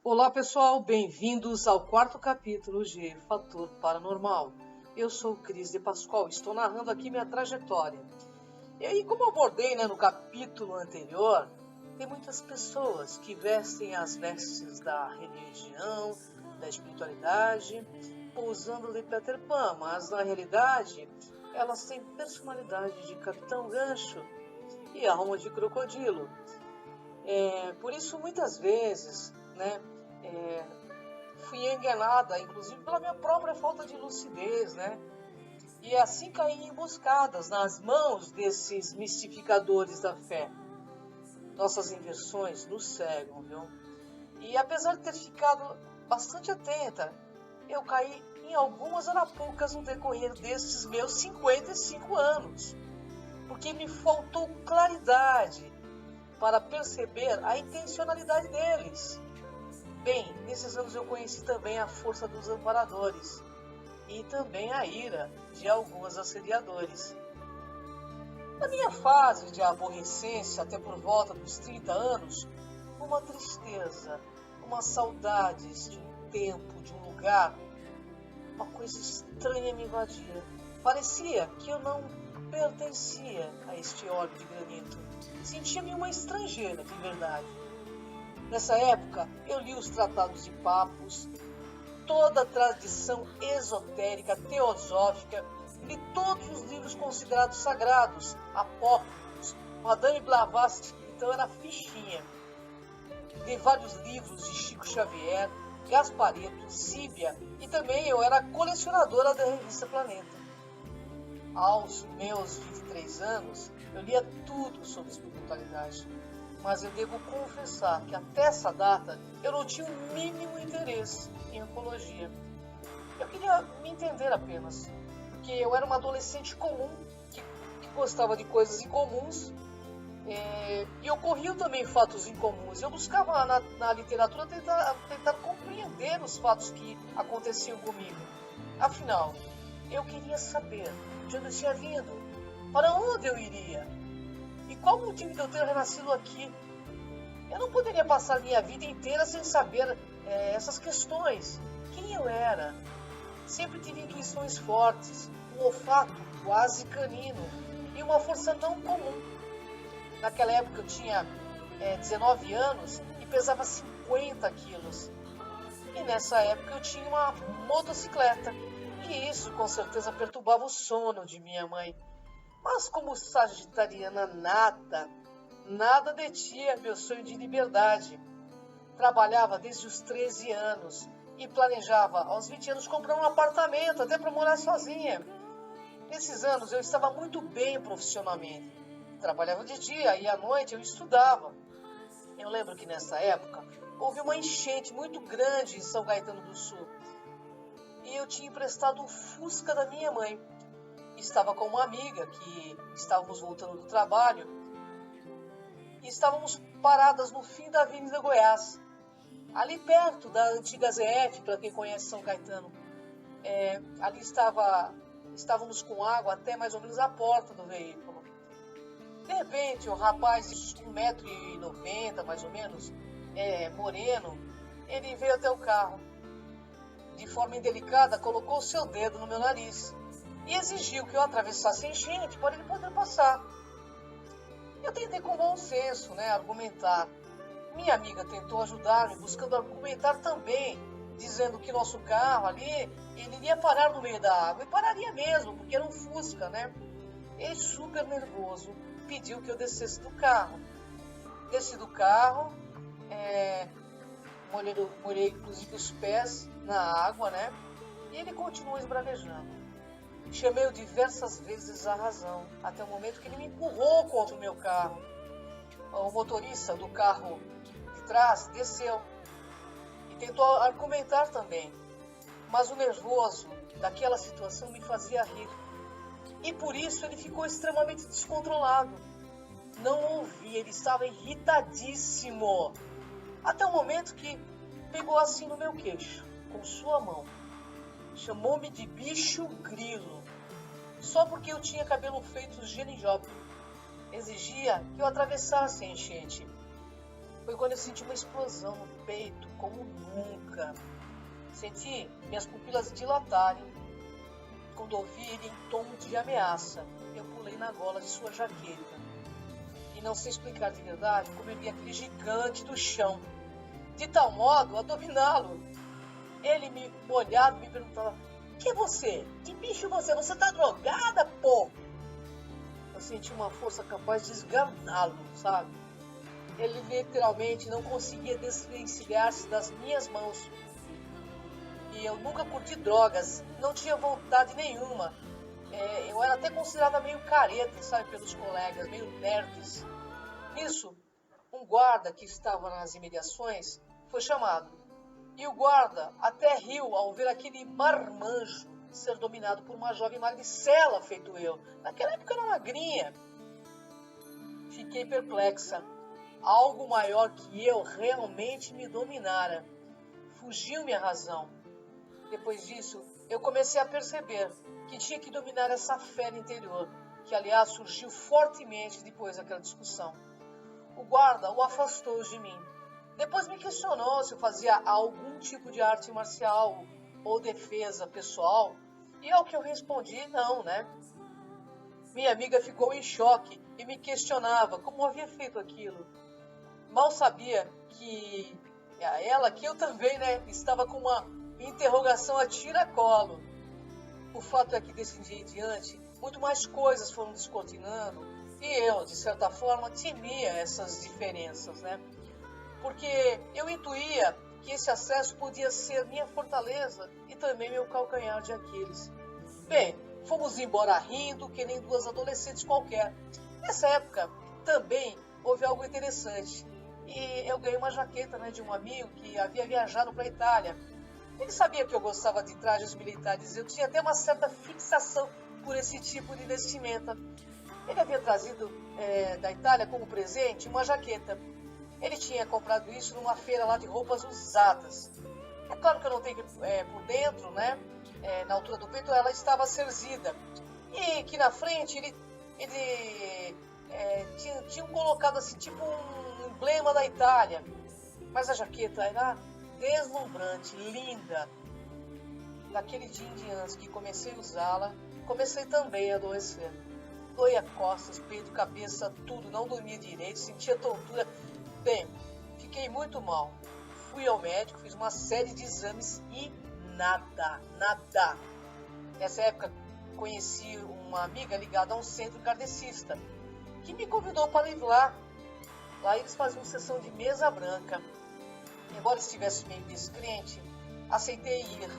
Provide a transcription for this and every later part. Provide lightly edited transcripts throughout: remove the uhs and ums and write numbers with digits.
Olá pessoal, bem-vindos ao quarto capítulo de Fator Paranormal. Eu sou Cris de Pascoal, estou narrando aqui minha trajetória. E aí, como eu abordei no capítulo anterior, tem muitas pessoas que vestem as vestes da religião, da espiritualidade, pousando de Peter Pan, mas na realidade elas têm personalidade de Capitão Gancho e alma de crocodilo. Por isso muitas vezes, fui enganada, inclusive pela minha própria falta de lucidez, E assim caí em emboscadas nas mãos desses mistificadores da fé. Nossas inversões nos cegam, viu? E apesar de ter ficado bastante atenta, eu caí em algumas arapucas no decorrer destes meus 55 anos, porque me faltou claridade para perceber a intencionalidade deles. Bem, nesses anos eu conheci também a força dos amparadores e também a ira de alguns assediadores. Na minha fase de aborrecência, até por volta dos 30 anos, uma tristeza, uma saudades de um tempo, de um lugar, uma coisa estranha me invadia. Parecia que eu não pertencia a este orbe de granito. Sentia-me uma estrangeira, de verdade. Nessa época, eu li os tratados de Papos, toda a tradição esotérica, teosófica, li todos os livros considerados sagrados, apócrifos, Madame Blavatsky, então era fichinha. Li vários livros de Chico Xavier, Gasparetto, Zíbia, e também eu era colecionadora da revista Planeta. Aos meus 23 anos, eu lia tudo sobre espiritualidade. Mas eu devo confessar que até essa data eu não tinha o mínimo interesse em oncologia. Eu queria me entender apenas, porque eu era uma adolescente comum, que gostava de coisas incomuns, e ocorriam também fatos incomuns. Eu buscava na literatura tentar compreender os fatos que aconteciam comigo. Afinal, eu queria saber de onde eu tinha vindo, para onde eu iria. E qual o motivo de eu ter renascido aqui? Eu não poderia passar minha vida inteira sem saber essas questões. Quem eu era? Sempre tive intuições fortes, um olfato quase canino e uma força não comum. Naquela época eu tinha 19 anos e pesava 50 quilos. E nessa época eu tinha uma motocicleta. E isso com certeza perturbava o sono de minha mãe. Mas como sagitariana nada detinha meu sonho de liberdade. Trabalhava desde os 13 anos e planejava aos 20 anos comprar um apartamento, até para morar sozinha. Nesses anos eu estava muito bem profissionalmente. Trabalhava de dia e à noite eu estudava. Eu lembro que nessa época houve uma enchente muito grande em São Caetano do Sul. E eu tinha emprestado o Fusca da minha mãe. Estava com uma amiga que estávamos voltando do trabalho e estávamos paradas no fim da Avenida Goiás, ali perto da antiga ZF, para quem conhece São Caetano. Ali estávamos com água até mais ou menos a porta do veículo. De repente, um rapaz de 1,90 m mais ou menos, moreno, ele veio até o carro. De forma indelicada, colocou o seu dedo no meu nariz e exigiu que eu atravessasse a enchente para ele poder passar. Eu tentei com bom senso, argumentar. Minha amiga tentou ajudar-me, buscando argumentar também, dizendo que nosso carro ali, ele iria parar no meio da água, e pararia mesmo, porque era um Fusca, Ele, super nervoso, pediu que eu descesse do carro. Desci do carro, molhei inclusive os pés na água, E ele continuou esbravejando. Chamei-o diversas vezes à razão, até o momento que ele me empurrou contra o meu carro. O motorista do carro de trás desceu e tentou argumentar também, mas o nervoso daquela situação me fazia rir. E por isso ele ficou extremamente descontrolado. não ouvi, ele estava irritadíssimo. Até o momento que pegou assim no meu queixo, com sua mão. Chamou-me de bicho grilo, só porque eu tinha cabelo feito genijope. Exigia que eu atravessasse a enchente. Foi quando eu senti uma explosão no peito, como nunca. Senti minhas pupilas dilatarem. Quando ouvi ele em tom de ameaça, eu pulei na gola de sua jaqueta. E não sei explicar de verdade como eu vi aquele gigante do chão, de tal modo a dominá-lo. Ele, molhado, me perguntava: "Que é você? Que bicho você? Você tá drogada, pô?" Eu senti uma força capaz de esganá-lo, sabe? Ele literalmente não conseguia desvencilhar-se das minhas mãos. E eu nunca curti drogas, não tinha vontade nenhuma. Eu era até considerada meio careta, sabe, pelos colegas, meio nerds. Nisso, um guarda que estava nas imediações foi chamado. E o guarda até riu ao ver aquele marmanjo ser dominado por uma jovem magricela feito eu. Naquela época era magrinha. Fiquei perplexa. Algo maior que eu realmente me dominara. Fugiu-me a razão. Depois disso, eu comecei a perceber que tinha que dominar essa fera interior, que aliás surgiu fortemente depois daquela discussão. O guarda o afastou de mim. Depois me questionou se eu fazia algum tipo de arte marcial ou defesa pessoal, e ao que eu respondi, não, né? Minha amiga ficou em choque e me questionava como havia feito aquilo. Mal sabia que ela, que eu também, né, estava com uma interrogação a tiracolo. O fato é que desse dia em diante, muito mais coisas foram descortinando e eu, de certa forma, temia essas diferenças, né? Porque eu intuía que esse acesso podia ser minha fortaleza e também meu calcanhar de Aquiles. Bem, fomos embora rindo, que nem duas adolescentes qualquer. Nessa época, também houve algo interessante. E eu ganhei uma jaqueta, né, de um amigo que havia viajado para a Itália. Ele sabia que eu gostava de trajes militares. Eu tinha até uma certa fixação por esse tipo de vestimenta. Ele havia trazido da Itália como presente uma jaqueta. Ele tinha comprado isso numa feira lá de roupas usadas. É claro que eu notei que por dentro, né, na altura do peito, ela estava cerzida. E que na frente ele tinha colocado assim, tipo um emblema da Itália. Mas a jaqueta era deslumbrante, linda. Naquele dia em diante que comecei a usá-la, comecei também a adoecer. Doía costas, peito, cabeça, tudo, não dormia direito, sentia tontura. Bem, fiquei muito mal. Fui ao médico, fiz uma série de exames e nada. Nessa época, conheci uma amiga ligada a um centro kardecista, que me convidou para ir lá. Lá eles faziam sessão de mesa branca. Embora estivesse meio descrente, aceitei ir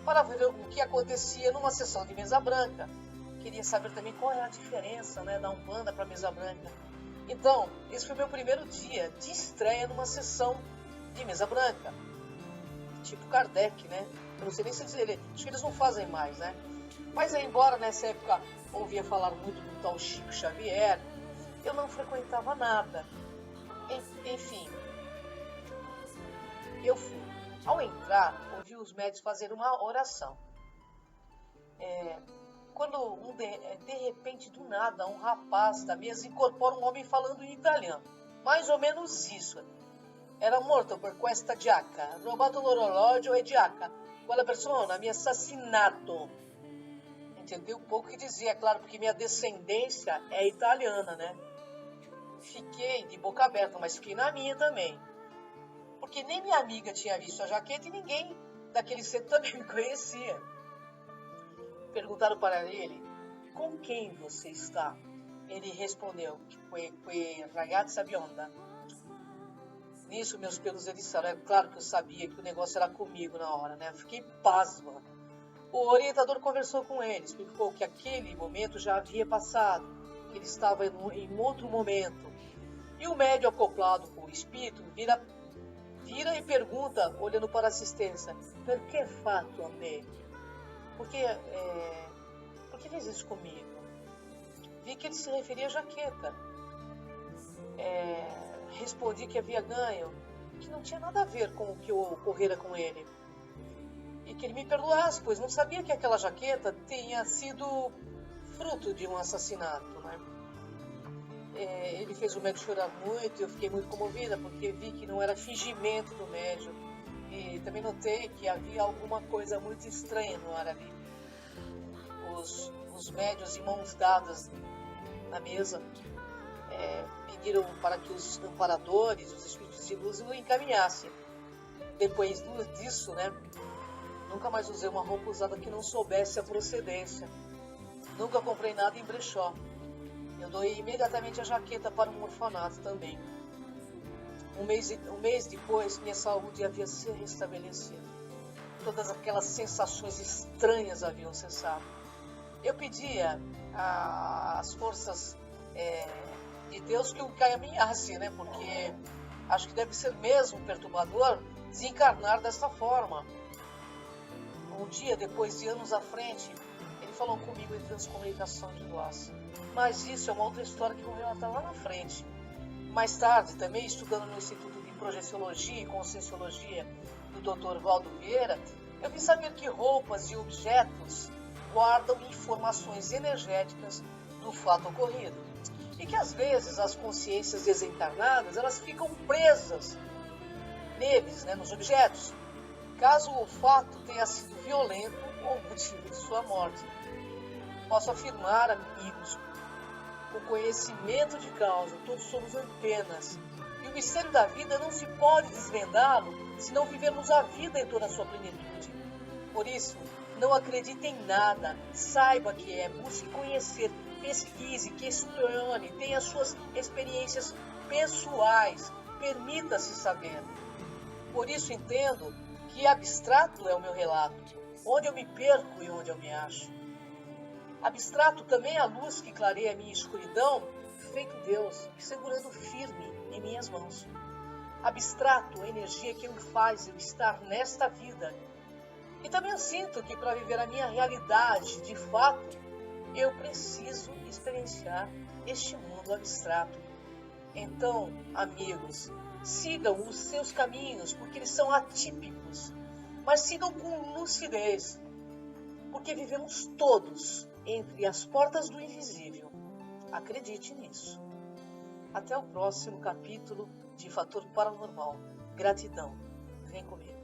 para ver o que acontecia numa sessão de mesa branca. Queria saber também qual era a diferença, né, da Umbanda para a mesa branca. Então, esse foi meu primeiro dia de estreia numa sessão de mesa branca. Tipo Kardec, né? Eu não sei nem se dizer, acho que eles não fazem mais, né? Mas embora nessa época ouvia falar muito do tal Chico Xavier, eu não frequentava nada. Enfim, eu fui. Ao entrar, ouvi os médicos fazer uma oração. Quando de repente, do nada, um rapaz da mesa incorpora um homem falando em italiano. Mais ou menos isso. Era morto per questa giacca, rubato l'orologio e giacca. Quella persona mi ha assassinato. Entendeu um pouco o que dizia, é claro, porque minha descendência é italiana, né? Fiquei de boca aberta, mas fiquei na minha também. Porque nem minha amiga tinha visto a jaqueta e ninguém daquele centro também me conhecia. Perguntaram para ele, com quem você está? Ele respondeu, que ragazza bionda. Nisso, meus pelos eriçaram. É claro que eu sabia que o negócio era comigo na hora, né? Eu fiquei pasma. O orientador conversou com ele, explicou que aquele momento já havia passado, que ele estava em outro momento. E o médium acoplado com o espírito vira e pergunta, olhando para a assistência, per que fatto a me? Por que fez isso comigo? Vi que ele se referia à jaqueta. respondi que havia ganho, que não tinha nada a ver com o que ocorrera com ele. E que ele me perdoasse, pois não sabia que aquela jaqueta tinha sido fruto de um assassinato, né? Ele fez o médico chorar muito, eu fiquei muito comovida, porque vi que não era fingimento do médico. E também notei que havia alguma coisa muito estranha no ar ali. Os médios de mãos dadas na mesa pediram para que os amparadores, os espíritos de luz, o encaminhassem. Depois disso, né, nunca mais usei uma roupa usada que não soubesse a procedência. Nunca comprei nada em brechó. Eu doei imediatamente a jaqueta para um orfanato também. Um mês depois, minha saúde havia se restabelecido. Todas aquelas sensações estranhas haviam cessado. Eu pedia às forças de Deus que o encaminhasse, né? Porque acho que deve ser mesmo perturbador desencarnar dessa forma. Um dia, depois de anos à frente, ele falou comigo em transcomunicação de voz. Mas isso é uma outra história que vou relatar lá na frente. Mais tarde, também estudando no Instituto de Projeciologia e Conscienciologia do Dr. Valdo Vieira, eu vim saber que roupas e objetos guardam informações energéticas do fato ocorrido. E que às vezes as consciências desencarnadas, elas ficam presas neles, né, nos objetos, caso o fato tenha sido violento ou motivo de sua morte. Posso afirmar, amigos, com conhecimento de causa, todos somos antenas, e o mistério da vida não se pode desvendá-lo se não vivemos a vida em toda a sua plenitude. Por isso, não acredite em nada, saiba que busque conhecer, pesquise, questione, tenha suas experiências pessoais, permita-se saber. Por isso entendo que abstrato é o meu relato, onde eu me perco e onde eu me acho. Abstrato também é a luz que clareia a minha escuridão, feito Deus, segurando firme em minhas mãos. Abstrato é a energia que me faz eu estar nesta vida. E também eu sinto que para viver a minha realidade de fato, eu preciso experienciar este mundo abstrato. Então, amigos, sigam os seus caminhos, porque eles são atípicos, mas sigam com lucidez, porque vivemos todos entre as portas do invisível. Acredite nisso. Até o próximo capítulo de Fator Paranormal. Gratidão. Vem comigo.